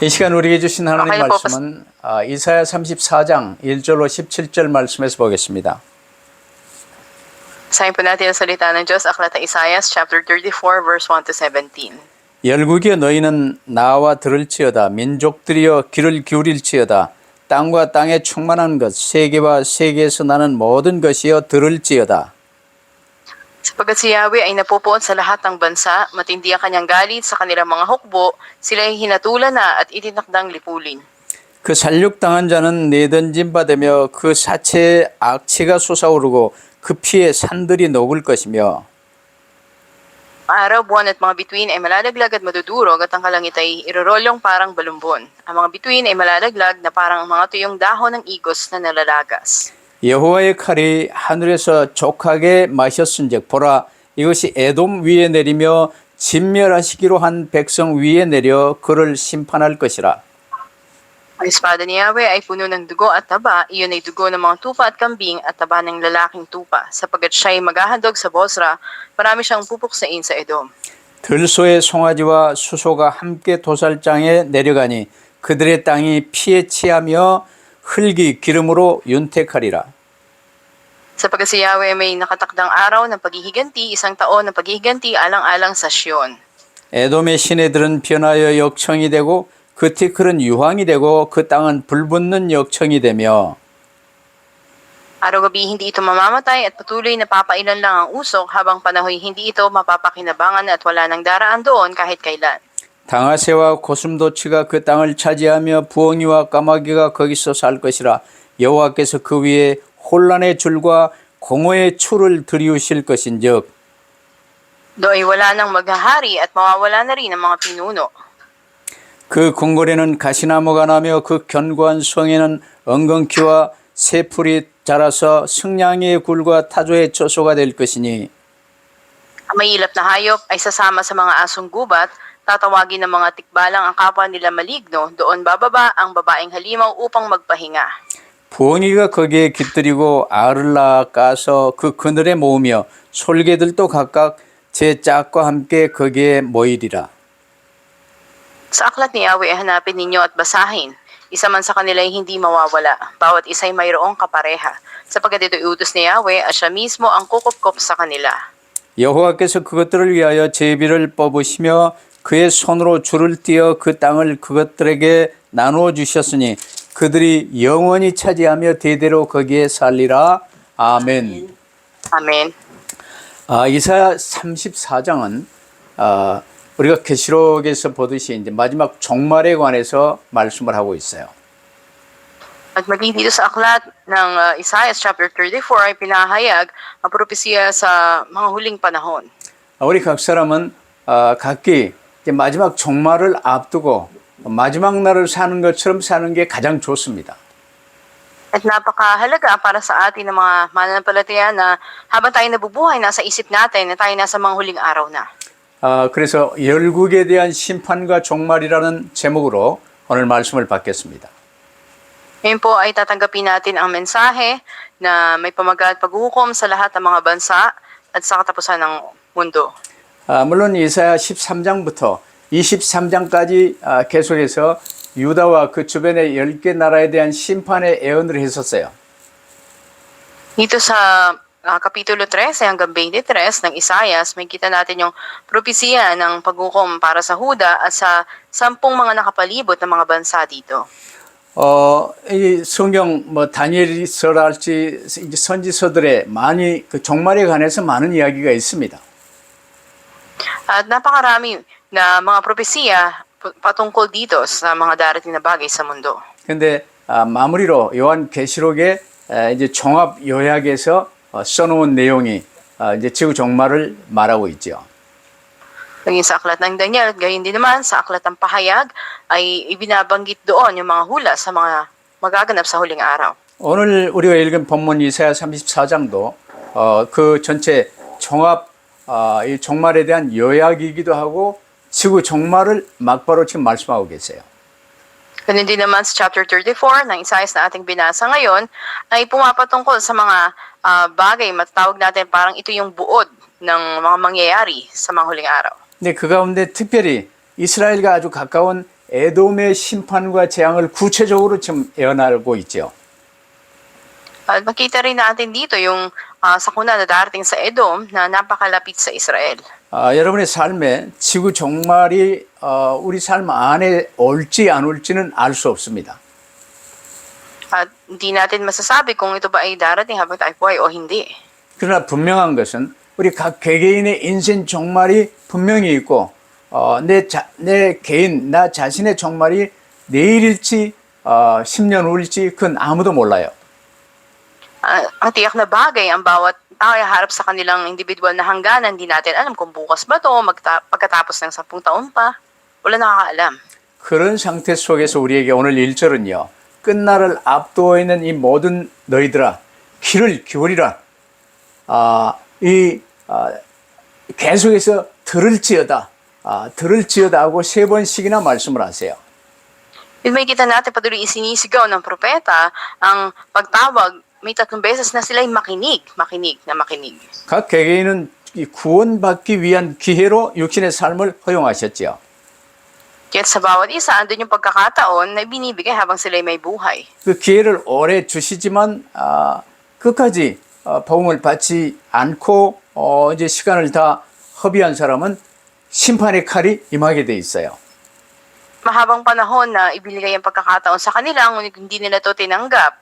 이 시간 우리에게 주신 하나님 Okay po, 말씀은 이사야 34장 1절로 17절 말씀에서 보겠습니다. Basahin po natin ang salita ng Diyos, Aklat ng Isaias, chapter 34, verse 1 to 17. 열국이여 너희는 나와 들을지어다. 민족들이여 귀를 기울일지어다. 땅과 땅에 충만한 것, 세계와 세계에서 나는 모든 것이여 들을지어다. Sapagkat si Yahweh ay napupuot sa lahat ng bansa, matindi ang kanyang galit sa kanilang mga hukbo, sila ay hinatulan na at itinakdang lipulin. 그 살육당한 자는 내던짐 받으며 그 사체에 악취가 솟아오르고 그 피에 산들이 녹을 것이며 Araw, buwan at mga bituin ay malalaglag at madudurog at ang kalangit ay irorolyong parang balumbon. Ang mga bituin ay malalaglag na parang mga tuyong dahon ng igos na nalalagas. 여호와의 칼이 하늘에서 족하게 마셨은즉 보라 이것이 에돔 위에 내리며 진멸하시기로 한 백성 위에 내려 그를 심판할 것이라. Ang espada ni Yahweh ay puno ng dugo at taba, iyon ay dugo ng mga tupa at kambing at taba ng lalaking tupa. Sapagkat siya ay maghahandog sa Bosra, marami siyang pupuksain sa Edom. 들소의 송아지와 수소가 함께 도살장에 내려가니 그들의 땅이 피에 취하며 흙이 기름으로 윤택하리라. Sapagkat si Yahweh may nakatakdang araw ng paghihiganti, isang taon ng paghihiganti alang-alang sa Sion. 에돔의 시내들은 변하여 역청이 되고 그 티클은 유황이 되고 그 땅은 불붙는 역청이 되며 Araw-gabi hindi ito mamamatay at patuloy na papailan lang ang usok habang panahoy hindi ito mapapakinabangan at wala nang daraan doon kahit kailan. 당아새와 고슴도치가 그 땅을 차지하며 부엉이와 까마귀가 거기서 살 것이라. 여호와께서 그 위에 혼란의 줄과 공허의 추를 들이우실 것인즉 Do'y wala nang maghahari at mawawala na rin ang mga pinuno. 그 궁궐에는 가시나무가 나며 그 견고한 성에는 엉겅퀴와 새풀이 자라서 승냥이의 굴과 타조의 처소가 될 것이니 Ang mailap na hayop ay sasama sa mga asong gubat, tatawagin ng mga tikbalang ang kapwa nila maligno, doon bababa ang babaeng halimaw upang magpahinga. 부엉이가 거기에 깃들이고 알을 낳아 까서 그 그늘에 모으며 솔개들도 각각 제 짝과 함께 거기에 모이리라. Sa aklat ni Yahweh hanapin ninyo at basahin. Isa man sa kanila ay hindi mawawala. Bawat isa ay mayroong kapareha. Sapagkat ito iutos ni Yahweh at siya mismo ang kukupkop sa kanila. 여호와께서 그것들을 위하여 제비를 뽑으시며 그의 손으로 줄을 띄어 그 땅을 그것들에게 나누어 주셨으니 그들이 영원히 차지하며 대대로 거기에 살리라. 아멘. Amen. 이사야 34장은 우리가 계시록에서 보듯이 이제 마지막 종말에 관해서 말씀을 하고 있어요. At maging dito sa aklat ng Isaiah chapter 34 ay pinahayag ang propesiya sa mga huling panahon. 우리 각 사람은 각기 이제 마지막 종말을 앞두고 마지막 날을 사는 것처럼 사는 게 가장 좋습니다. At napakahalaga para sa atin ng mga mananampalataya na habang tayo nabubuhay, nasa isip natin na tayo nasa mga huling araw na. 그래서 열국에 대한 심판과 종말이라는 제목으로 오늘 말씀을 받겠습니다. Ngayon po ay tatanggapin natin ang mensahe na may pamagat paghuhukom sa lahat ng mga bansa at sa katapusan ng mundo. 물론 이사야 13장부터 23장까지 계속해서 유다와 그 주변의 10개 나라에 대한 심판의 예언을 했었어요. Dito sa Kapitulo 13 hanggang 23 ng Isaias, may kita natin yung propesiya ng paghukom para sa Huda at sa 10 mga nakapalibot na mga bansa dito. 이 성경 다니엘서랄지 이제 선지서들에 많이 그 종말에 관해서 많은 이야기가 있습니다. At napakarami na mga propesiya patungkol dito sa mga darating na bagay sa mundo. 근데 마무리로 요한 계시록에 이제 종합 요약에서 써놓은 내용이 이제 지구 종말을 말하고 있죠. Naging sa aklat ng Daniel at gayon din naman sa aklat ng pahayag ay ibinabanggit doon yung mga hula sa mga magaganap sa huling araw. 오늘 우리가 읽은 본문 이사야 34장도 그 전체 종합 이 종말에 대한 요약이기도 하고 지구 종말을 막바로 지금 말씀하고 계세요. Ganun din naman sa chapter 34 ng Isaias na ating binasa ngayon ay pumapatungkol sa mga bagay matatawag natin parang ito yung buod ng mga mangyayari sa mga huling araw. 근데 그 가운데 특별히 이스라엘과 아주 가까운 에돔의 심판과 재앙을 구체적으로 지금 예언하고 있죠. At makita rin natin dito yung sakuna na darating sa Edom na napakalapit sa Israel. 여러분의 삶에 지구 종말이 우리 삶 안에 올지 안 올지는 알 수 없습니다. At hindi natin masasabi kung ito ba ay darating habang tayo buhay o hindi. 그러나 분명한 것은 우리 각 개개인의 인생 종말이 분명히 있고 내 개인, 나 자신의 종말이 내일일지 10년 후일지 그건 아무도 몰라요. Ang tiyak na bagay, ang bawat tao ay harap sa kanilang individual na hangganan. Hindi natin alam kung bukas ba to, pagkatapos ng 10 taon pa. Wala nakakaalam. 그런 상태 속에서 우리에게 오늘 1절은요. 끝날을 앞두어 있는 이 모든 너희들아 귀를 기울이라. 계속해서 들을지어다. 들을지어다 하고 3번씩이나 말씀을 하세요. Yun may kita natin patuloy isinisigaw ng propeta ang pagtawag. May 3 beses na sila'y makinig. 각 개개인은 이 구원받기 위한 기회로 육신의 삶을 허용하셨지요. Kaya't sa bawat isa, andun yung pagkakataon na binibigay habang sila'y may buhay. 그 기회를 오래 주시지만 끝까지 복음을 받지 않고 이제 시간을 다 허비한 사람은 심판의 칼이 임하게 돼 있어요. Mahabang panahon na ibinigay ang pagkakataon sa kanila, ngunit hindi nila to tinanggap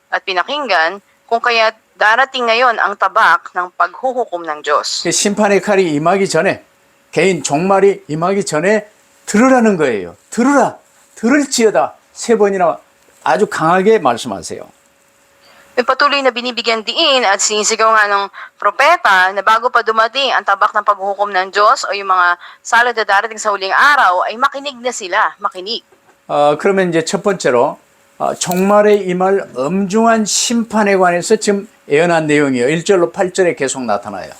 at pinakinggan, kung kaya darating ngayon ang tabak ng paghuhukom ng Diyos. 심판의 칼이 임하기 전에 개인 종말이 임하기 전에 들으라는 거예요. 들을지어다 3번이나 아주 강하게 말씀하세요. May patuloy na binibigyan diin at sinisigaw nga ng propeta na bago pa dumating ang tabak ng paghuhukom ng Diyos o yung mga salad na darating sa huling araw ay makinig na sila, makinig. 그러면 이제 첫 번째로 종말에 임할 엄중한 심판에 관해서 지금 예언한 내용이에요. 1절로 8절에 계속 나타나요.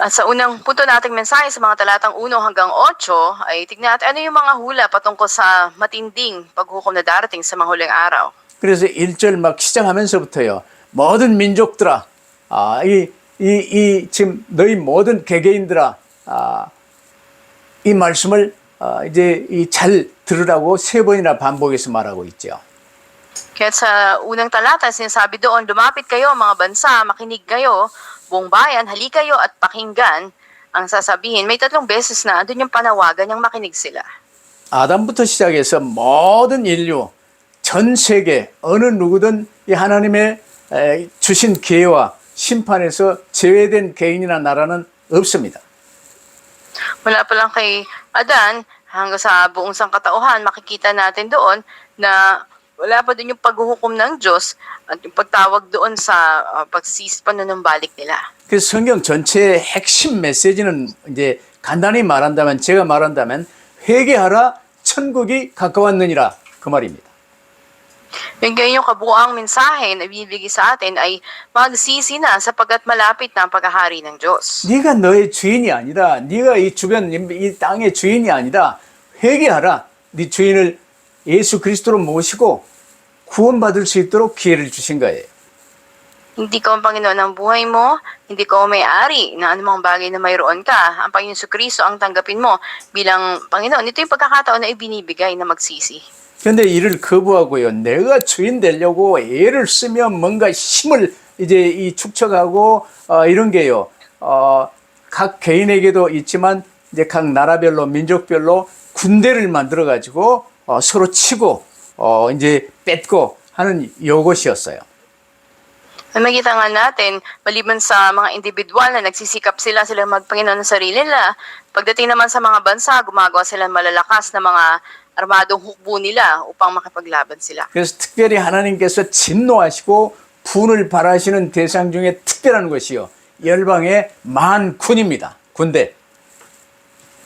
At sa unang punto nating mensahe sa mga talatang 1 hanggang 8 ay tignan natin ano yung mga hula patungkol sa matinding paghukom na darating sa mga huling araw. 그래서 1절 막 시작하면서부터요. 모든 민족들아, 지금 너희 모든 개개인들아, 이 말씀을 이제 잘 들으라고 3번이나 반복해서 말하고 있죠. Kaya sa unang talata, sinasabi doon, lumapit kayo mga bansa, makinig kayo, buong bayan, hali kayo at pakinggan ang sasabihin. May 3 beses na doon yung panawagan yung makinig sila. 아담부터 시작해서 모든 인류, 전 세계 어느 누구든 이 하나님의 주신 기회와 심판에서 제외된 개인이나 나라는 없습니다. Mula pa lang kay Adan hanggang sa buong sangkatauhan, makikita natin doon na wala pa doon yung paghuhukom ng Diyos at yung pagtawag doon sa panunumbalik nila. 그 성경 전체의 핵심 메시지는 이제 간단히 말한다면 제가 말한다면 회개하라 천국이 가까웠느니라 그 말입니다. Yung ganyan yung kabuoang mensahe na ibibigay sa atin ay magsisi na sapagkat malapit na ang paghahari ng Diyos. 네가 너의 주인이 아니라 네가 이 주변 이 땅의 주인이 아니라 회개하라. 네 주인을 예수 그리스도로 모시고 구원받을 수 있도록 기회를 주신 거예요. Hindi ka ang Panginoon ng buhay mo, hindi ka may-ari na anumang bagay na mayroon ka. Ang Panginoon sa Kristo ang tanggapin mo bilang Panginoon. Ito yung pagkakataon na ibinibigay na magsisi. 그런데 이를 거부하고요. 내가 주인 되려고 애를 쓰며 뭔가 힘을 이제 축적하고 이런 게요. 각 개인에게도 있지만 이제 각 나라별로 민족별로 군대를 만들어 가지고 서로 치고 이제 뺏고 하는 요것이었어요. Makita nga natin, maliban sa mga individual na nagsisikap sila magpanginoon ng sarili nila, pagdating naman sa mga bansa, gumagawa sila malalakas na mga armadong hukbo nila upang makipaglaban sila. 그래서 특별히 하나님께서 진노하시고 분을 발하시는 대상 중에 특별한 것이요. 열방의 만군입니다. 군대.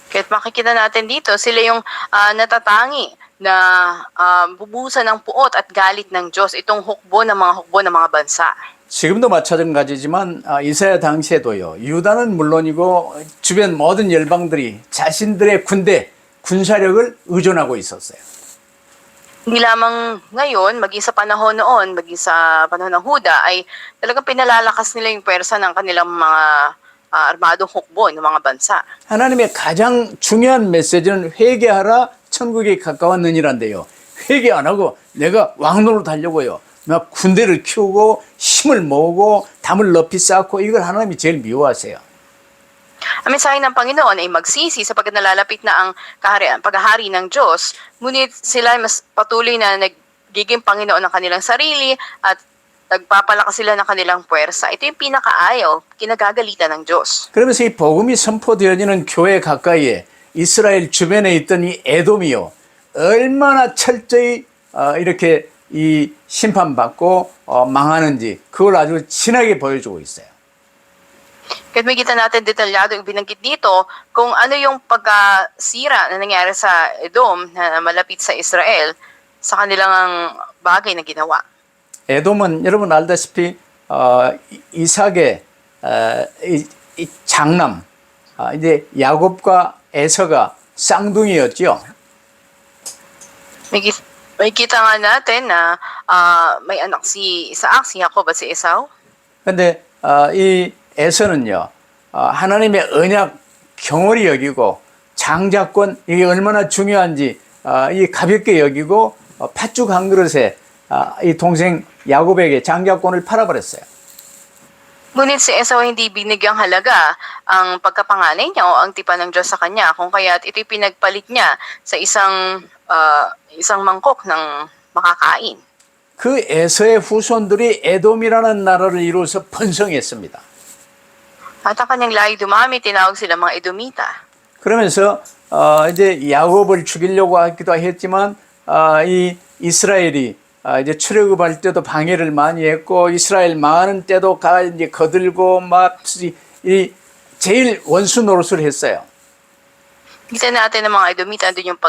Kaya't makikita natin dito, sila yung natatangi na bubusan ng puot at galit ng Diyos, itong hukbo ng mga bansa. 지금도 마찬가지지만 이사야 당시에도요. 유다는 물론이고 주변 모든 열방들이 자신들의 군대, 군사력을 의존하고 있었어요. Hindi lamang ngayon, maging sa panahon noon, maging sa panahon ng Huda, ay talagang pinalalakas nila yung pwersa ng kanilang mga armadong hukbo ng mga bansa. 하나님의 가장 중요한 메시지는 회개하라 천국에 가까웠느니란데요. 회개 안 하고 내가 왕노릇 하려고요. 막 군대를 키우고 힘을 모으고 담을 높이 쌓고 이걸 하나님이 제일 미워하세요. Ang mensahe ng Panginoon ay magsisi sapagkat nalalapit na ang paghahari ng Diyos, ngunit sila ay mas patuloy na nagiging Panginoon ng kanilang sarili at nagpapalakas sila ng kanilang puwersa. Ito yung pinakaayaw, kinagagalitan ng Diyos. 그러면서 이 복음이 선포되어지는 교회 가까이에 이스라엘 주변에 있던 이 에돔이요, 얼마나 철저히 이렇게 이 심판받고 망하는지 그걸 아주 진하게 보여주고 있어요. Kahit may kita natin detalyado yung binanggit dito kung ano yung pagkasira na nangyari sa Edom na malapit sa Israel sa kanilang bagay na ginawa. 에돔은 여러분 알다시피 이삭의 이 장남 이제 야곱과 에서가 쌍둥이였죠. May kita nga natin na may anak si Isaac, si Jacob at si Esau. 근데 이 에서는요, 하나님의 언약 경홀히 여기고 장자권 이게 얼마나 중요한지 이 가볍게 여기고 팥죽 한 그릇에 이 동생 야곱에게 장자권을 팔아버렸어요. Ngunit si Esau hindi binigyang halaga ang pagkapanganay niya o ang tipan ng Diyos sa kanya, kung kaya't ito'y pinagpalit niya sa isang mangkok ng makakain. 그 에서의 후손들이 에돔이라는 나라를 이루어서 번성했습니다. At ang kanyang lahi dumami, tinawag sila mga Edomita. 그러면서 이제 야곱을 죽이려고 하기도 했지만 이 이스라엘이 이제 출애굽할 때도 방해를 많이 했고 이스라엘 망하는 때도 이제 거들고 막 이 제일 원수 노릇을 했어요. Kita natin ng mga Edomita, andun yung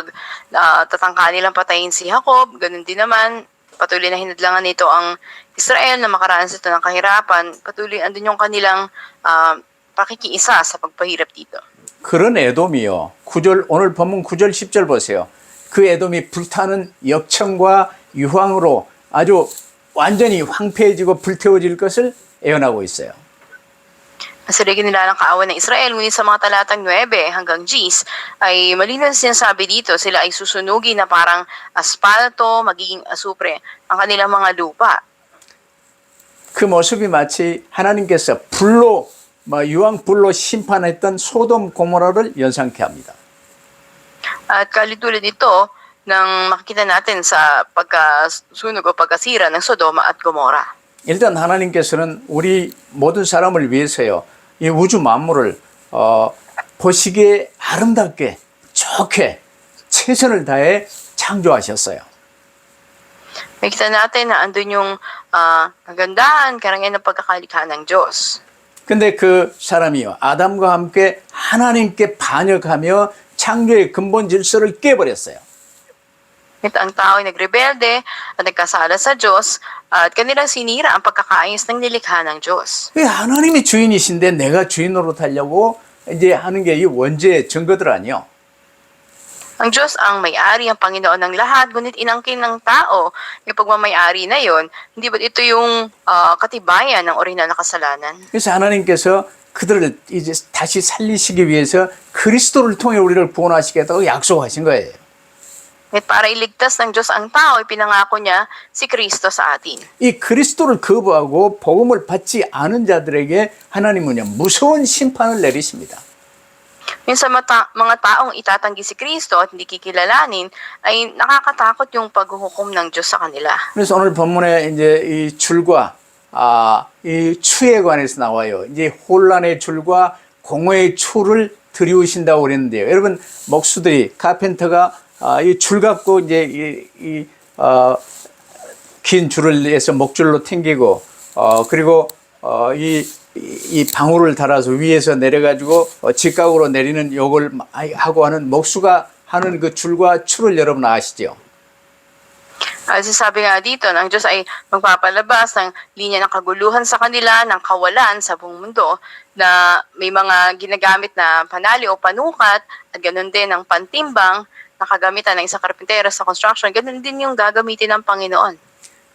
tatangka nilang patayin si Jacob, ganun din naman, patuloy na hinadlangan nito ang Israel na makaranas ito ng kahirapan, patuloy andun yung kanilang pakikiisa sa pagpahirap dito. 그런 에돔이요. 오늘 본문 9절 10절 보세요. 그 에돔이 불타는 역청과 유황으로 아주 완전히 황폐해지고 불태워질 것을 예언하고 있어요. Nasirigin nila ng kaawan ng Israel, ngunit sa mga talatang 9 hanggang 10 ay malinaw sinasabi dito, sila ay susunugin na parang asfalto, magiging asupre ang kanilang mga lupa. 그 모습이 마치 하나님께서 불로 유황 불로 심판했던 소돔 고모라를 연상케 합니다. At kalitulan ito ng makikita natin sa pagkasunog o pagkasira ng Sodoma at Gomora. 일단 하나님께서는 우리 모든 사람을 위해서요, 이 우주 만물을 보시기에 아름답게 좋게 최선을 다해 창조하셨어요. Makikita natin na andun yung kagandahan, karangyaan ng pagkakalikha ng Diyos. 근데 그 사람이요, 아담과 함께 하나님께 반역하며 창조의 근본 질서를 깨버렸어요. Ito ang tao ay nagrebelde at nagkasala sa Diyos at kanilang sinira ang pagkakaayos ng nilikha ng Diyos. 하나님이 주인이신데 내가 주인 노릇하려고 이제 하는 게 이 원죄의 증거들 아니요. Ang Diyos ang may-ari, ang Panginoon ng lahat, ngunit inangkin ng tao yung pagmamayari na yon. Hindi ba ito yung katibayan ng orihinal na kasalanan? 그래서 하나님께서 그들을 이제 다시 살리시기 위해서 그리스도를 통해 우리를 구원하시겠다고 약속하신 거예요. At para iligtas ng Diyos ang tao, ipinangako niya si Kristo sa atin. 이 그리스도를 거부하고 복음을 받지 않은 자들에게 하나님은요, 무서운 심판을 내리십니다. Yung sa mga taong itatanggi si Kristo at hindi kikilalanin, ay nakakatakot yung paghuhukom ng Diyos sa kanila. 그래서 오늘 본문에 이제 이 줄과 이 추에 관해서 나와요. 이제 혼란의 줄과 공허의 추를 들이우신다고 그랬는데요. 여러분 목수들이 카펜터가 이 줄 갖고 이제 긴 줄을 내서 목줄로 튕기고 그리고 이 방울을 달아서 위에서 내려가지고 직각으로 내리는 요걸 하고 하는 목수가 하는 그 줄과 추를 여러분 아시죠? Sabi nga dito, ng Diyos ay magpapalabas ng linya ng kaguluhan sa kanila, ng kawalan sa buong mundo, na may mga ginagamit na panali o panukat, at ganoon din ng pantimbang, nakagamitan ng isang karpintero sa construction, ganoon din yung gagamitin ng Panginoon.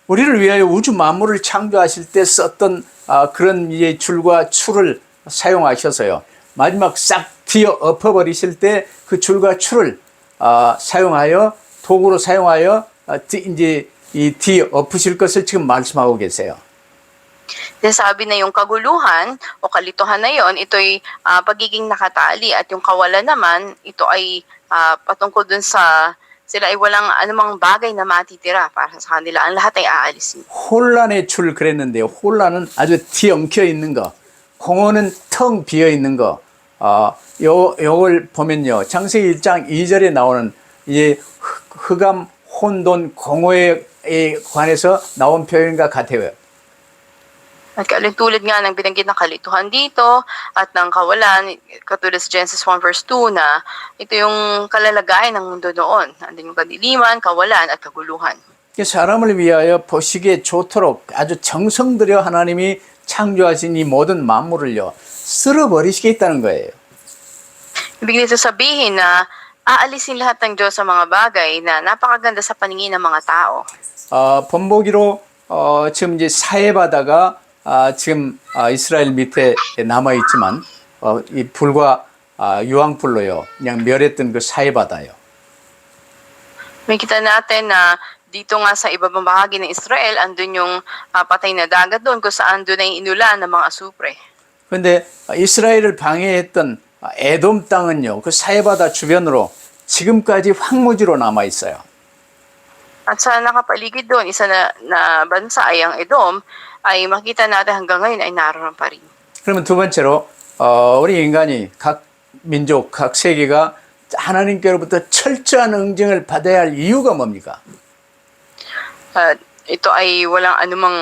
우리를 위하여 우주 만물을 창조하실 때 썼던 그런 이제 줄과 추를 사용하셔서요. 마지막 싹 뒤어 엎어버리실 때 그 줄과 추를 사용하여 도구로 사용하여 이제 이 뒤엎으실 것을 지금 말씀하고 계세요. Sinasabi na yung kaguluhan o kalituhan na yon, ito'y pagiging nakatali at yung kawalan naman, ito ay patungkol dun sa sila ay walang anumang bagay na matitira para sa kanila. Ang lahat ay aalisin. 혼란의 줄 그랬는데요. 혼란은 아주 뒤엉켜 있는 거, 공허는 텅 비어 있는 거. 요걸 보면요. 창세기 1장 2절에 나오는 이 흑암, 혼돈, 공허에 관해서 나온 표현과 같아요. At tulad nga ng binanggit na kalituhan dito at ng kawalan, katulad sa Genesis 1 verse 2 na ito yung kalalagayan ng mundo noon. Andun yung kadiliman, kawalan at kaguluhan. 사람을 위하여 보시기에 좋도록 아주 정성 들여 하나님이 창조하신 이 모든 만물을요 쓸어버리시겠다는 거예요. Ibig nito sabihin na aalisin lahat ng Diyos sa mga bagay na napakaganda sa paningin ng mga tao. 본보기로 지금 이제 사해바다가 지금 이스라엘 밑에 남아 있지만 이 불과 유황불로요 그냥 멸했던 그 사해바다요. Makita natin na dito nga sa ibabang bahagi ng Israel, andun yung patay na dagat doon kung saan doon ay inulan ng mga asupre. 그런데 이스라엘을 방해했던 에돔 땅은요 그 사해바다 주변으로 지금까지 황무지로 남아 있어요. At sa nakapaligid doon, isa na bansa ay ang Edom, ay makita natin hanggang ngayon ay naroon pa rin. 그러면 두 번째로 우리 인간이 각 민족, 각 세계가 하나님께로부터 철저한 응징을 받아야 할 이유가 뭡니까? Ito ay walang anumang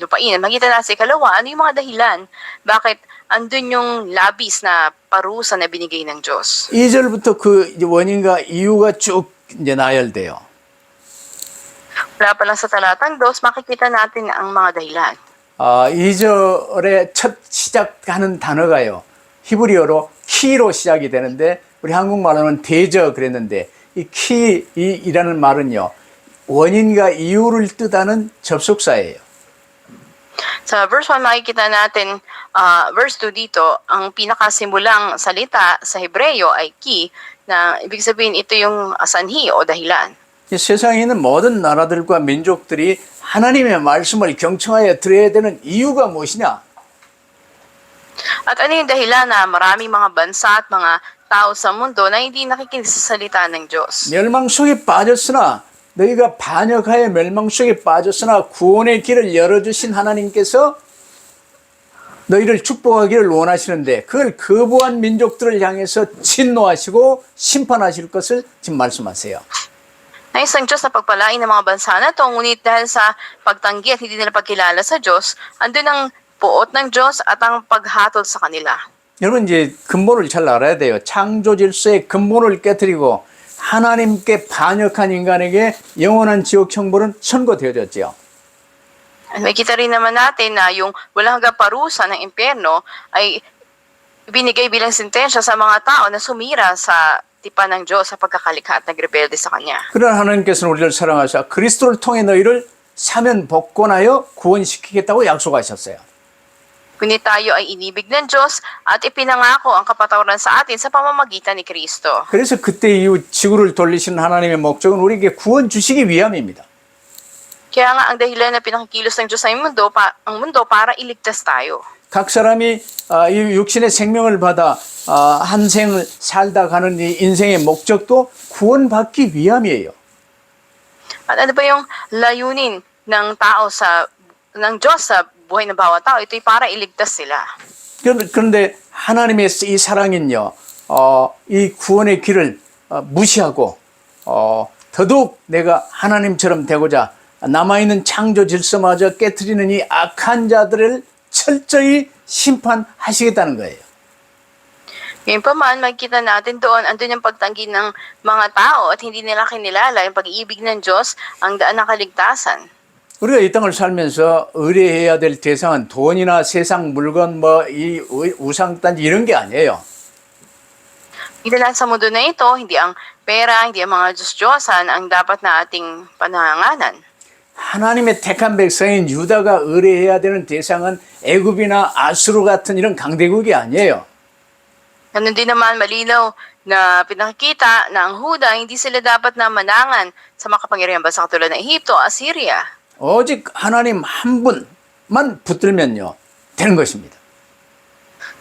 lupain. Makita natin sa ikalawa, ano yung mga dahilan? Bakit andun yung labis na parusa na binigay ng Diyos? 2절부터 그 원인과 이유가 쭉 이제 나열돼요. Wala pa lang sa talatang 2, makikita natin ang mga dahilan. 2절에 첫 시작하는 단어가요. 히브리어로 키로 시작이 되는데 우리 한국말로는 대저 그랬는데 이 키이라는 말은요. 원인과 이유를 뜻하는 접속사예요. Sa verse 1 makikita natin, verse 2 dito, ang pinakasimulang salita sa Hebreo ay ki, na ibig sabihin ito yung sanhi o dahilan. 세상에 있는 모든 나라들과 민족들이 하나님의 말씀을 경청하여 들어야 되는 이유가 무엇이냐? At ano yung dahilan na maraming mga bansa at mga tao sa mundo na hindi nakikinig sa salita ng Diyos? 멸망 속에 빠졌으나 너희가 반역하여 멸망 속에 빠졌으나 구원의 길을 열어주신 하나님께서 너희를 축복하기를 원하시는데 그걸 거부한 민족들을 향해서 진노하시고 심판하실 것을 지금 말씀하세요. Nais ang Diyos na pagpalain ng mga bansa na ito, ngunit dahil sa pagtanggi at hindi nila pagkilala sa Diyos, andun ang puot ng Diyos at ang paghatol sa kanila. 여러분 이제 근본을 잘 알아야 돼요. 창조 질서의 근본을 깨뜨리고 하나님께 반역한 인간에게 영원한 지옥 형벌은 선고되어졌지요. May kita rin naman natin na yung walang hanggang parusa ng impyerno ay binigay bilang sentensya sa mga tao na sumira sa tipan ng Diyos sa pagkakalikha at nagrebelde sa Kanya. 그러나 하나님께서는 우리를 사랑하사 그리스도를 통해 너희를 사면 복권하여 구원시키겠다고 약속하셨어요. Kundi tayo ay inibig ng Diyos at ipinangako ang kapatawaran sa atin sa pamamagitan ni Kristo. 그래서 그때 이후 지구를 돌리시는 하나님의 목적은 우리에게 구원 주시기 위함입니다. Kaya nga ang dahilan na pinakikilos ng Diyos sa mundo para iligtas tayo. 각 사람이 이 육신의 생명을 받아 한 생을 살다 가는 이 인생의 목적도 구원받기 위함이에요. At ano ba yung layunin ng Diyos sa buhay ng bawat tao? Ito'y para iligtas sila. 그런데 하나님의 이 사랑은요, 이 구원의 길을 무시하고 더더욱 내가 하나님처럼 되고자 남아있는 창조 질서마저 깨트리는 이 악한 자들을 철저히 심판하시겠다는 거예요. Ngayon pa man, makikita natin doon, andun yung pagtanggi ng mga tao at hindi nila kinilala yung pag-iibig ng Diyos, ang daan ng kaligtasan. 우리가 이 땅을 살면서 의뢰해야 될 대상은 돈이나 세상 물건, 이 우상단지 이런 게 아니에요. Hindi lang sa mundo na ito, hindi ang pera, hindi ang mga Diyos-Diyosan ang dapat na ating pananganan. 하나님의 택한 백성인 유다가 의뢰해야 되는 대상은 애굽이나 아수르 같은 이런 강대국이 아니에요. Ganun din naman malinaw na pinakikita na ang Huda hindi sila dapat na manangan sa makapangyarihang bansa katulad ng Ehipto, Assyria. 오직 하나님 한 분만 붙들면요 되는 것입니다.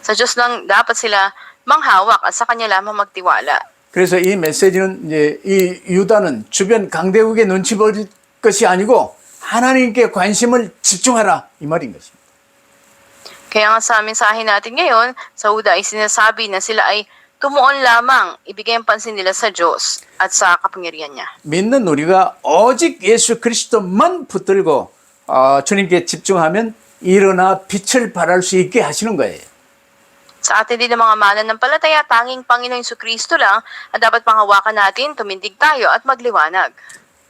Sa Diyos lang dapat sila manghawak at sa Kanya lamang magtiwala. 그래서 이 메시지는 이제 이 유다는 주변 강대국의 눈치 볼 것이 아니고 하나님께 관심을 집중하라 이 말인 것입니다. Kaya nga sa mensahe natin ngayon, sa Huda ay sinasabi na sila ay tumuon lamang, ibigay ang pansin nila sa Diyos at sa kapangyarihan niya. 믿는 우리가 오직 예수 그리스도만 붙들고 주님께 집중하면 일어나 빛을 발할 수 있게 하시는 거예요. Sa atin din ng mga mananampalataya, tanging Panginoon Jesucristo lang at dapat panghawakan natin, tumindig tayo at magliwanag.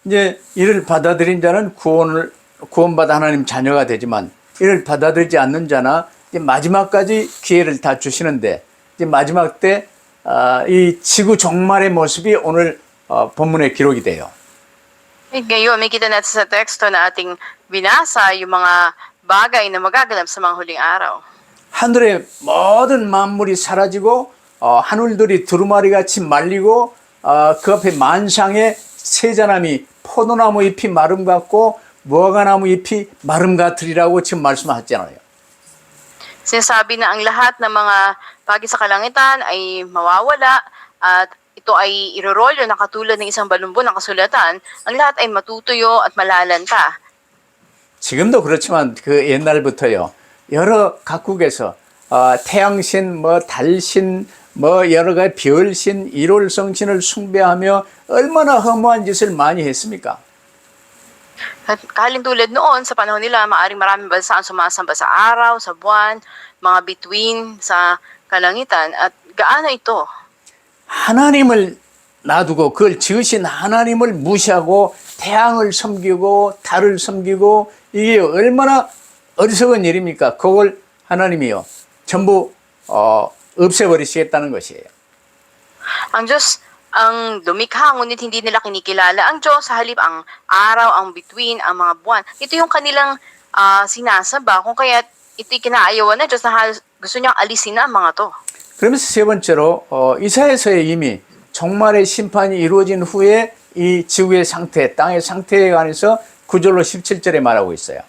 이제 이를 받아들인 자는 구원받아 하나님 자녀가 되지만 이를 받아들이지 않는 자나 이제 마지막까지 기회를 다 주시는데 이제 마지막 때 이 지구 종말의 모습이 오늘 본문에 기록이 돼요. Ngayon, may kita natin sa teksto na ating binasa yung mga bagay na magaganap sa mga huling araw. 하늘의 모든 만물이 사라지고 하늘들이 두루마리 같이 말리고 그 앞에 만상의 세자나미 포도나무 잎이 마름 같고 무화과나무 잎이 마름 같으리라고 지금 말씀하셨잖아요. Sinasabi na ang lahat ng mga bagay sa kalangitan ay mawawala at ito ay irorolyo na katulad ng isang balumbo ng kasulatan. Ang lahat ay matutuyo at malalanta. 지금도 그렇지만 그 옛날부터요. 여러 각국에서 태양신, 달신, 여러 가지 별신, 일월성신을 숭배하며 얼마나 허무한 짓을 많이 했습니까? At tulad noon, sa panahon nila, maraming bansa ang sumasamba sa araw, sa buwan, mga bituin sa kalangitan. At gaano ito? 하나님을 놔두고 그걸 지으신 하나님을 무시하고 태양을 섬기고 달을 섬기고 이게 얼마나 어리석은 일입니까? 그걸 하나님이요 전부 없애버리시겠다는 것이에요. Ang Diyos ang lumikha, ngunit hindi nila kinikilala ang Diyos. Sa halip ang araw, ang bituin, ang mga buwan. Ito yung kanilang sinasamba. Kung kaya ito'y kinaayawan na Diyos na gusto niyang alisin na ang mga to. 그러면서 세 번째로 이사야서에 이미 종말의 심판이 이루어진 후에 이 지구의 상태, 땅의 상태에 관해서 9절로 17절에 말하고 있어요.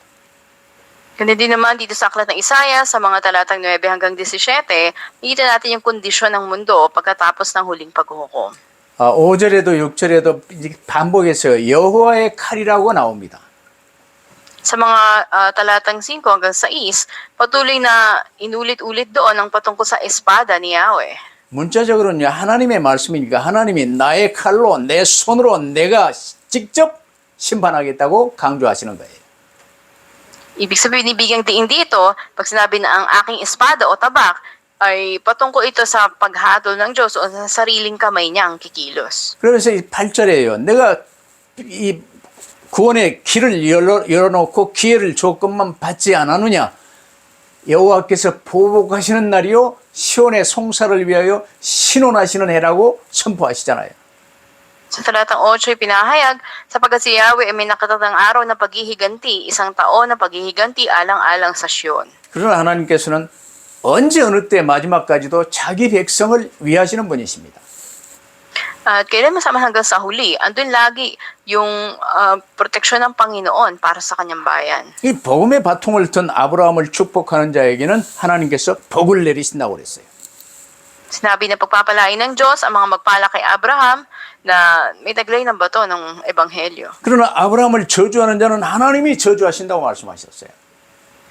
Ganun din naman dito sa aklat ng Isaiah, sa mga talatang 9 hanggang 17, makita natin yung kondisyon ng mundo pagkatapos ng huling paghuhukom. 5절에도 6절에도 반복해서 여호와의 칼이라고 나옵니다. Sa mga talatang 5 hanggang 6, patuloy na inulit-ulit doon ang patungkol sa espada ni Yahweh. 문자적으로는 하나님의 말씀이니까 하나님이 나의 칼로 내 손으로 내가 직접 심판하겠다고 강조하시는 거예요. Ibig sabihin, ibigang diin dito, pag sinabi na ang aking espada o tabak, ay patungkol ito sa paghatol ng Diyos o sa sariling kamay niya ang kikilos. 그러면서 이 8절에요. 내가 이 구원의 길을 열어놓고 기회를 조건만 받지 않았느냐. 여호와께서 보복하시는 날이요 시온의 송사를 위하여 신원하시는 해라고 선포하시잖아요. Sa talatang 8 ay pinahayag, sapagkat si Yahweh ay may nakatatang araw na paghihiganti, isang taon na paghihiganti alang-alang sa Sion. 그러나 하나님께서는 언제 어느 때 마지막까지도 자기 백성을 위하시는 분이십니다. At kailan masama hanggang sa huli, andun lagi yung proteksyon ng Panginoon para sa kanyang bayan. 이 복음의 바통을 든 아브라함을 축복하는 자에게는 하나님께서 복을 내리신다고 그랬어요. Sinabi na pagpapalain ng Diyos ang mga magpala kay Abraham na may taglay ng bato ng Ebanghelyo. 그러나 아브라함을 저주하는 자는 하나님이 저주하신다고 말씀하셨어요.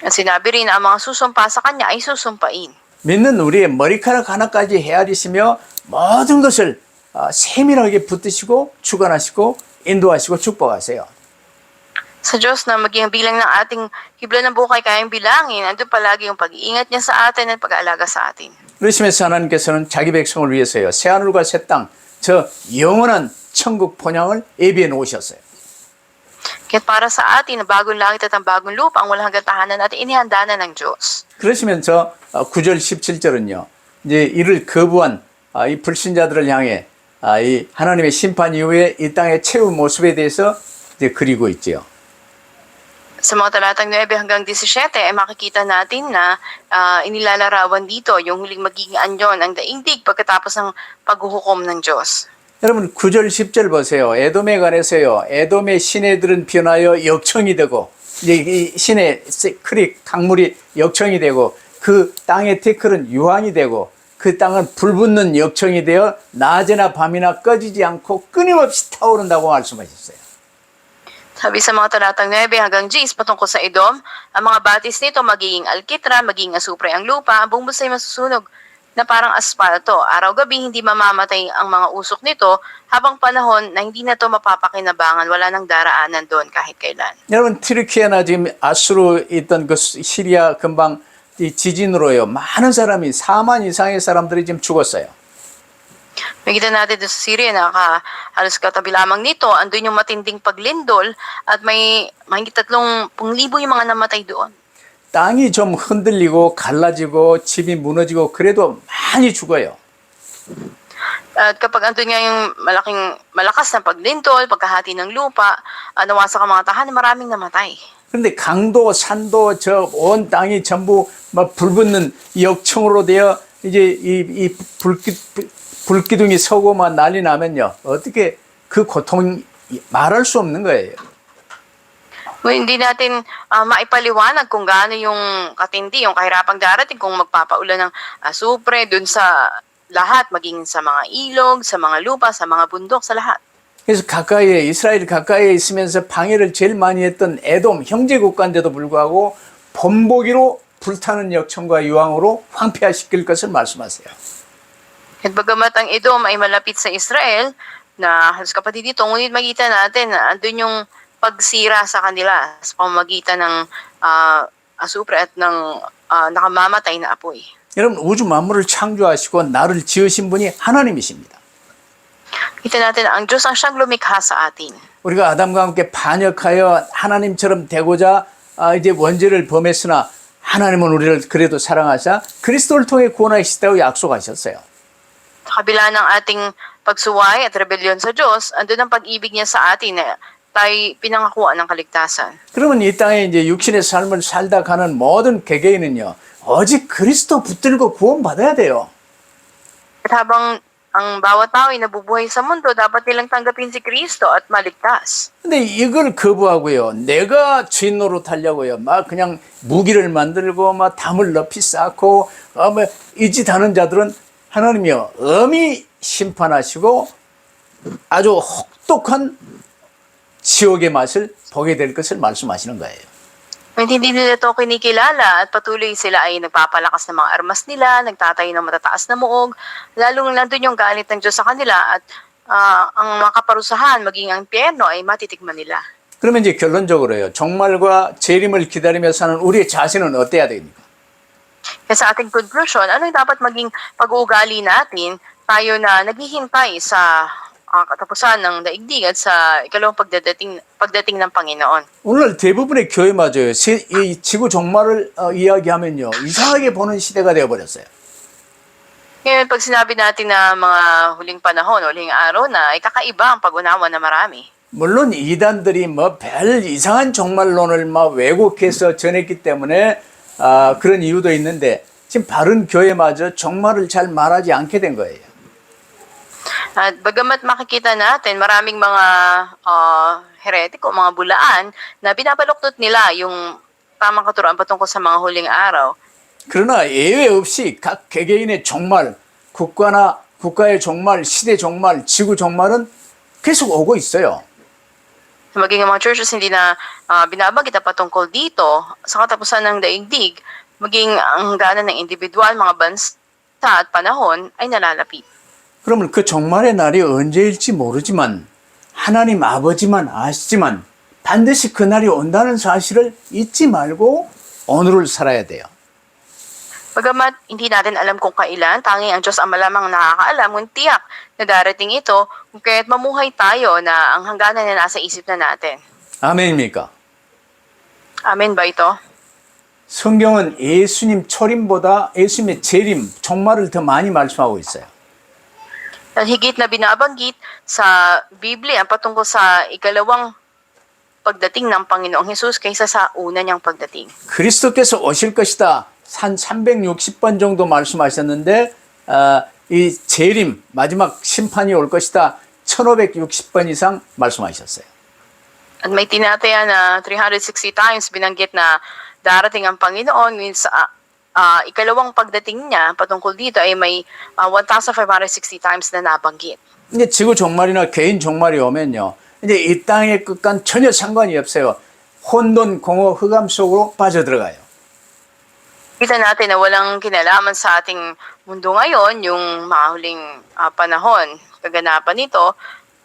At sinabi rin na ang mga susumpa sa kanya ay susumpain. 믿는 우리의 머리카락 하나까지 헤아리시며 모든 것을 세밀하게 붙드시고 주관하시고 인도하시고 축복하세요. Sa Diyos na maging bilang ng ating hibla ng buhay kayang bilangin, andun palagi yung pag-iingat niya sa atin at pag-aalaga sa atin. 그러시면서 하나님께서는 자기 백성을 위해서요 새하늘과 새 땅, 저 영원한 천국 본향을 예비해 놓으셨어요. Kaya para sa atin, ang bagong langit at ang bagong lupa, ang walang hanggang tahanan natin, inihanda na ng Diyos. 그러시면서 9절 17절은요 이제 이를 거부한 이 불신자들을 향해 이 하나님의 심판 이후에 이 땅의 최후 모습에 대해서 이제 그리고 있지요. Sa mga talatang 9 hanggang 17 ay makikita natin na inilalarawan dito yung huling magiging anyo ng daigdig pagkatapos ng paghuhukom ng Diyos. 여러분 9절 10절 보세요. 에돔에 관해서요. 에돔의 시내들은 변하여 역청이 되고 이제 이 시내 크릭 강물이 역청이 되고 그 땅의 태클은 유황이 되고 그 땅은 불붙는 역청이 되어 낮이나 밤이나 꺼지지 않고 끊임없이 타오른다고 말씀하셨어요. Sabi sa mga talatang 9 hanggang 10 patungkol sa Edom, ang mga batis nito magiging alkitra, magiging asupre ang lupa, ang buong busay masusunog na parang asfalto. Araw-gabi hindi mamamatay ang mga usok nito habang panahon na hindi na to mapapakinabangan, wala nang daraanan doon kahit kailan. 여러분 튀르키예나 지금 아수로 있던 그 시리아 근방 이 지진으로요. 많은 사람이 4만 이상의 사람들이 지금 죽었어요. Makita natin doon sa Syria na halos katabi lamang nito, andun yung matinding paglindol at may mahigit 30,000 yung mga namatay doon. 땅이 좀 흔들리고 갈라지고 집이 무너지고 그래도 많이 죽어요. At kapag andun nga yung malakas na paglindol, pagkahati ng lupa, nawasak ang mga tahanan, maraming namatay. 그런데 강도, 산도, 저 온 땅이 전부 막 불붙는 역청으로 되어 이제 이 불기둥이 서고 막 난리 나면요. 어떻게 그 고통 말할 수 없는 거예요. Hindi natin maipaliwanag kung gaano yung katindi, yung kahirapang darating kung magpapaulan ng asupre dun sa lahat, maging sa mga ilog, sa mga lupa, sa mga bundok, sa lahat. 그래서 가까이에 이스라엘 가까이에 있으면서 방해를 제일 많이 했던 에돔 형제 국가인데도 불구하고 본보기로 불타는 역청과 유황으로 황폐화시킬 것을 말씀하세요. At bagamat ang Edom ay malapit sa Israel, na halos kapatid dito, ngunit makita natin na andun yung pagsira sa kanila sa pamamagitan ng asupre at ng nakamamatay na apoy. 여러분 우주 만물을 창조하시고 나를 지으신 분이 하나님이십니다. Kita natin na ang Diyos ang siyang lumikha sa atin. 우리가 아담과 함께 반역하여 하나님처럼 되고자 이제 원죄를 범했으나 하나님은 우리를 그래도 사랑하사 그리스도를 통해 구원하시다고 약속하셨어요. Sa kabila ng ating pagsuway at rebellion sa Diyos, andun ang pag-ibig niya sa atin na tayo pinangakuan ng kaligtasan. 그러면 이 땅에 이제 육신의 삶을 살다 가는 모든 개개인은요, 오직 그리스도 붙들고 구원받아야 돼요. At habang ang bawat tao ay nabubuhay sa mundo, dapat nilang tanggapin si Kristo at maligtas. 근데 이걸 거부하고요, 내가 주인 노릇하려고요, 막 그냥 무기를 만들고 막 담을 높이 쌓고 이 짓 하는 자들은 하나님이요 엄히 심판하시고 아주 혹독한 지옥의 맛을 보게 될 것을 말씀하시는 거예요. Hindi nila ito kinikilala at patuloy sila ay nagpapalakas ng mga armas nila, nagtatayo ng matataas na muog, lalong nandun yung galit ng Diyos sa kanila at ang makaparusahan, maging ang impyerno ay matitikman nila. 그러면 이제 결론적으로요, 종말과 재림을 기다리며 사는 우리의 자신은 어때야 됩니까? Kaya sa ating conclusion, ano yung dapat maging pag-uugali natin, tayo na naghihintay sa katapusan ng daigdig at sa ikalawang pagdating ng Panginoon. 오늘 대부분의 교회마저요, 이 지구 종말을 이야기하면요, 이상하게 보는 시대가 되어버렸어요. Ngayon, pag sinabi natin na mga huling panahon, huling araw na, ay kakaiba ang pag-unawa na marami. 물론 이단들이 뭐 별 이상한 종말론을 막 왜곡해서 전했기 때문에 그런 이유도 있는데 지금 바른 교회마저 종말을 잘 말하지 않게 된 거예요. At bagamat makikita natin maraming mga heretiko, mga bulaan na binabaluktot nila yung tamang katuruan patungkol sa mga huling araw. 그러나 예외 없이 각 개개인의 종말, 국가의 종말, 시대 종말, 지구 종말은 계속 오고 있어요. Maging ang mga churches hindi na binabagit na patungkol dito sa katapusan ng daigdig, maging ang hangganan ng individual, mga bansa at panahon ay nalalapit. 그러면 그 종말의 날이 언제일지 모르지만 하나님 아버지만 아시지만 반드시 그 날이 온다는 사실을 잊지 말고 오늘을 살아야 돼요. Bagamat hindi natin alam kung kailan, tanging ang Diyos ang malamang nakakaalam, ngunit tiyak na darating ito, kung kaya't mamuhay tayo na ang hangganan na nasa isip na natin. 아멘입니까? Amen ba ito? 성경은 예수님 초림보다 예수님의 재림, 종말을 더 많이 말씀하고 있어요. Higit na binabanggit sa Biblia ang patungkol sa ikalawang pagdating ng Panginoong Hesus kaysa sa una niyang pagdating. 그리스도께서 오실 것이다. 한 360번 정도 말씀하셨는데 이 재림, 마지막 심판이 올 것이다. 1560번 이상 말씀하셨어요. At may tinataya na 360 times binanggit na darating ang Panginoon, means ikalawang pagdating niya patungkol dito ay may 1,560 times na nabanggit. 이제 지구 종말이나 개인 종말이 오면요. 이제 이 땅의 끝과는 전혀 상관이 없어요. 혼돈, 공허, 흑암 속으로 빠져들어가요. Kita natin na walang kinalaman sa ating mundo ngayon, yung mahuling panahon, kaganapan nito,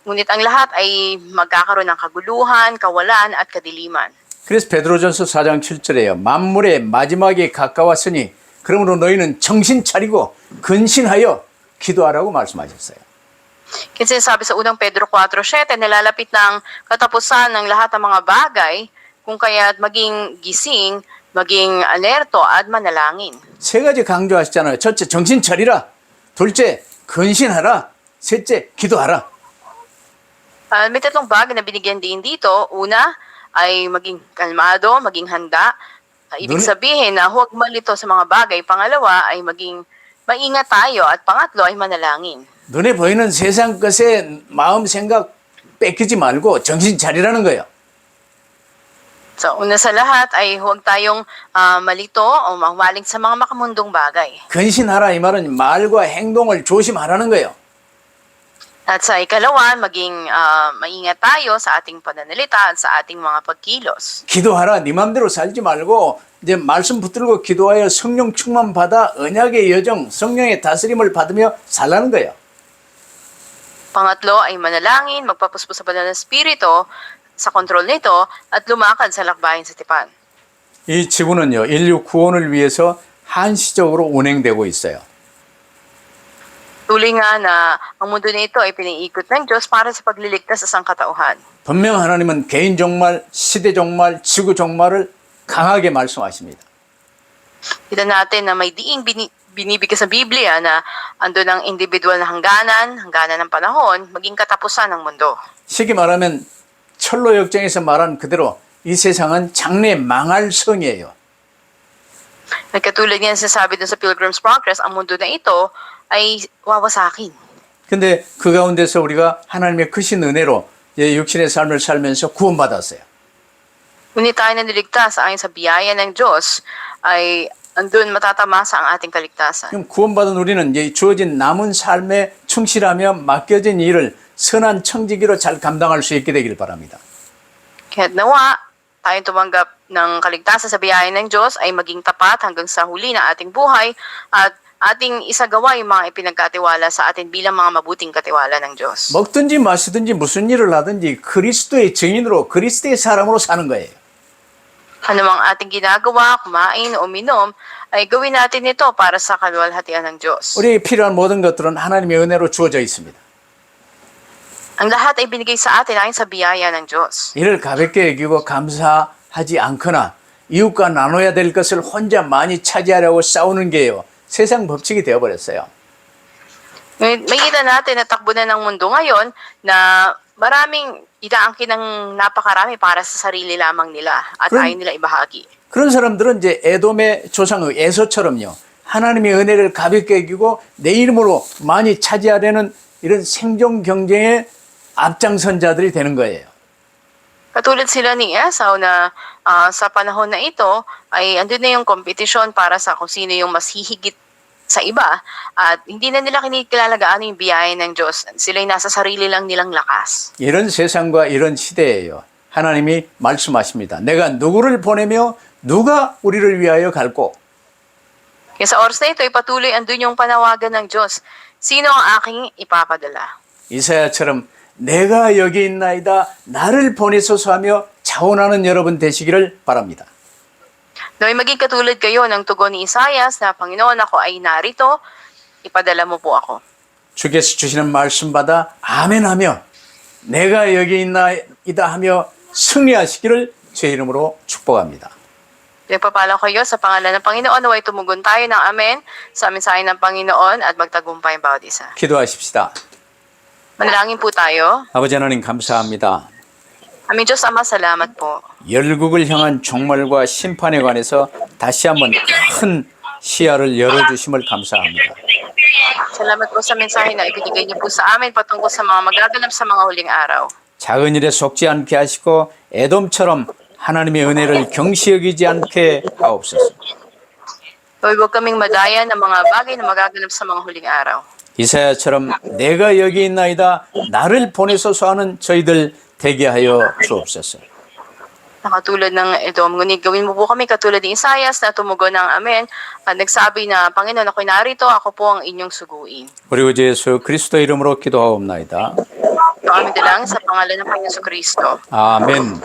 ngunit ang lahat ay magkakaroon ng kaguluhan, kawalan at kadiliman. 그래서 베드로전서 4장 7절에요. 만물의 마지막이 가까웠으니 그러므로 너희는 정신 차리고 근신하여 기도하라고 말씀하셨어요. Kasi sabi sa unang Pedro 4:7, nalalapit ng katapusan ng lahat ng mga bagay, kung kaya't maging gising, maging alerto at manalangin. 세 가지 강조하시잖아요. 첫째, 정신 차리라. 둘째, 근신하라. 셋째, 기도하라. May tatlong bagay na binigyan din dito. Una ay maging kalmado, maging handa. Ibig sabihin na huwag malito sa mga bagay. Pangalawa ay maging maingat tayo. At pangatlo ay manalangin. 눈에 보이는 세상 것에 마음 생각 뺏기지 말고 정신 차리라는 거예요. So, una sa lahat ay huwag tayong malito o mahumaling sa mga makamundong bagay. 근신하라 이 말은 말과 행동을 조심하라는 거예요. At sa ikalawa, maging maingat tayo sa ating pananalita at sa ating mga pagkilos. 기도하라. 네 맘대로 살지 말고 이제 말씀 붙들고 기도하여 성령 충만 받아 언약의 여정, 성령의 다스림을 받으며 살라는 거예요. Pangatlo ay manalangin, magpapuspos sa banal na espiritu sa kontrol nito at lumakad sa lakbayin sa tipan. 이 지구는요, 인류 구원을 위해서 한시적으로 운행되고 있어요. Tuloy nga na ang mundo nito ay piniikot ng Diyos para sa pagliligtas sa sangkatauhan. 분명 하나님은 개인 종말, 시대 종말, 지구 종말을 강하게 말씀하십니다. Kita natin na may diing binibigay sa Biblia na ando ng individual na hangganan ng panahon, maging katapusan ng mundo. 쉽게 말하면 철로 역정에서 말한 그대로 이 세상은 장래 망할 성이에요. Nagkatulad niyan sasabi dun sa Pilgrim's Progress, ang mundo na ito ay wawasakin. 근데 그 가운데서 우리가 하나님의 크신 은혜로 육신의 삶을 살면서 구원받았어요. Ngunit tayo na niligtas ayon sa biyaya ng Diyos ay andun matatamasa ang ating kaligtasan. 그럼 구원받은 우리는 이제 주어진 남은 삶에 충실하며 맡겨진 일을 선한 청지기로 잘 감당할 수 있게 되길 바랍니다. Kaya't nawa, tayong tumanggap ng kaligtasan sa biyaya ng Diyos ay maging tapat hanggang sa huli ng ating buhay at ating isagawa yung mga ipinagkatiwala sa atin bilang mga mabuting katiwala ng Diyos. 먹든지 마시든지 무슨 일을 하든지 그리스도의 증인으로 그리스도의 사람으로 사는 거예요. Anumang ating ginagawa, kumain o uminom, ay gawin natin ito para sa kaluwalhatian ng Diyos. 우리에게 필요한 모든 것들은 하나님의 은혜로 주어져 있습니다. Ang lahat ay binigay sa atin ayon sa biyaya ng Diyos. 이를 가볍게 여기고 감사하지 않거나 이웃과 나눠야 될 것을 혼자 많이 차지하려고 싸우는 게요. 세상 법칙이 되어버렸어요. Makita natin na takbo na ng mundo ngayon na maraming inaangkin ng napakarami para sa sarili lamang nila at ayaw nila ibahagi. 그런 사람들은 이제 에돔의 조상의 에서처럼요. 하나님의 은혜를 가볍게 여기고 내 이름으로 많이 차지하려는 이런 생존 경쟁의 앞장선자들이 되는 거예요. Katulad sila ni Esau na sa panahon na ito ay andun na yung kompetisyon para sa kung sino yung mas hihigit sa iba at hindi na nila kinikilalagaan yung biyaya ng Diyos. Sila'y nasa sarili lang nilang lakas. 이런 세상과 이런 시대예요. 하나님이 말씀하십니다. 내가 누구를 보내며 누가 우리를 위하여 갈고. Kaya sa oras na ito ay patuloy andun yung panawagan ng Diyos. Sino ang aking ipapadala? 이사야처럼 내가 여기 있나이다 나를 보내소서 하며 자원하는 여러분 되시기를 바랍니다. Naway maging katulad kayo ng tugon ni Isaias na Panginoon ako ay narito, ipadala mo po ako. 주께서 주시는 말씀 받아 아멘하며 내가 여기 있나이다 하며 승리하시기를 제 이름으로 축복합니다. Nagpapala kayo sa pangalan ng Panginoon, naway tumugon tayo ng amen sa mensahe ng Panginoon at magtagumpay ang bawat isa. 기도하십시다. Manalangin po tayo. 아버지 하나님 감사합니다. Aming Diyos Ama, salamat po. 열국을 향한 종말과 심판에 관해서 다시 한번 큰 시야를 열어주심을 감사합니다. Salamat po sa mensahe na ibinigay niyo po sa amin patungkol sa mga magaganap sa mga huling araw. 작은 일에 속지 않게 하시고 에돔처럼 하나님의 은혜를 경시 여기지 않게 하옵소서. Huwag kaming madaya ng mga bagay na magaganap sa mga huling araw. 이사야처럼 내가 여기 있나이다 나를 보내소서 하는 저희들 되게 하여 주옵소서. Nakatulad ng Edom, ngunit gawin mo po kami katulad ni Isaias na tumugon ng amen at nagsabi na, Panginoon, ako'y narito, ako po ang inyong suguin. 우리 주 예수 그리스도 이름으로 기도하옵나이다. Ito aming dalangin sa pangalan ng Panginoon Kristo. 아멘.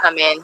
Amen.